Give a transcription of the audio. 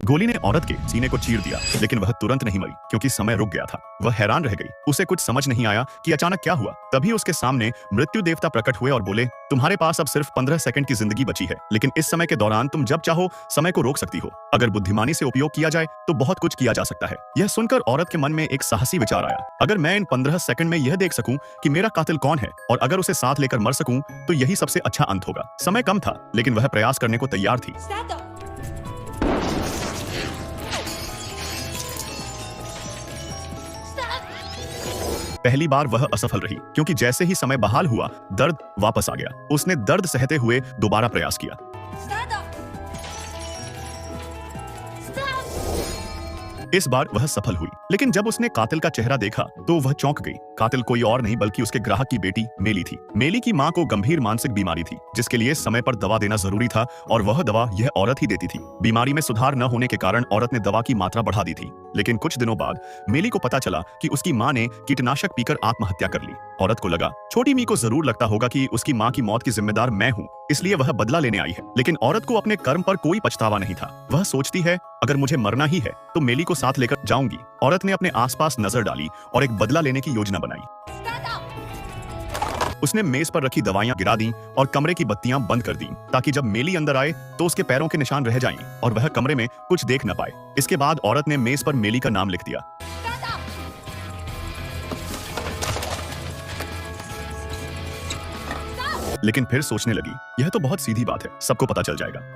गोली ने औरत के सीने को चीर दिया, लेकिन वह तुरंत नहीं मरी क्योंकि समय रुक गया था। वह हैरान रह गई। उसे कुछ समझ नहीं आया कि अचानक क्या हुआ। तभी उसके सामने मृत्यु देवता प्रकट हुए और बोले, तुम्हारे पास अब सिर्फ 15 सेकंड की जिंदगी बची है, लेकिन इस समय के दौरान तुम जब चाहो समय को रोक सकती हो। अगर बुद्धिमानी से उपयोग किया जाए तो बहुत कुछ किया जा सकता है। यह सुनकर औरत के मन में एक साहसी विचार आया, अगर मैं इन 15 सेकंड में यह देख सकूं कि मेरा कातिल कौन है और अगर उसे साथ लेकर मर सकूं तो यही सबसे अच्छा अंत होगा। समय कम था, लेकिन वह प्रयास करने को तैयार थी। पहली बार वह असफल रही क्योंकि जैसे ही समय बहाल हुआ, दर्द वापस आ गया। उसने दर्द सहते हुए दोबारा प्रयास किया। इस बार वह सफल हुई, लेकिन जब उसने कातिल का चेहरा देखा तो वह चौंक गई। कातिल कोई और नहीं बल्कि उसके ग्राहक की बेटी मेली थी। मेली की मां को गंभीर मानसिक बीमारी थी, जिसके लिए समय पर दवा देना जरूरी था और वह दवा यह औरत ही देती थी। बीमारी में सुधार न होने के कारण औरत ने दवा की मात्रा बढ़ा दी थी, लेकिन कुछ दिनों बाद मेली को पता चला कि उसकी मां ने कीटनाशक पीकर आत्महत्या कर ली। औरत को लगा, छोटी मी को जरूर लगता होगा कि उसकी मां की मौत की जिम्मेदार मैं हूं, इसलिए वह बदला लेने आई है। लेकिन औरत को अपने कर्म पर कोई पछतावा नहीं था। वह सोचती है, अगर मुझे मरना ही है तो मेली को साथ लेकर जाऊंगी। औरत ने अपने आसपास नजर डाली और एक बदला लेने की योजना बनाई। उसने मेज पर रखी दवाइयां गिरा दी और कमरे की बत्तियां बंद कर दी, ताकि जब मेली अंदर आए तो उसके पैरों के निशान रह जाएं और वह कमरे में कुछ देख न पाए। इसके बाद औरत ने मेज पर मेली का नाम लिख दिया। लेकिन फिर सोचने लगी, यह तो बहुत सीधी बात है, सबको पता चल जाएगा।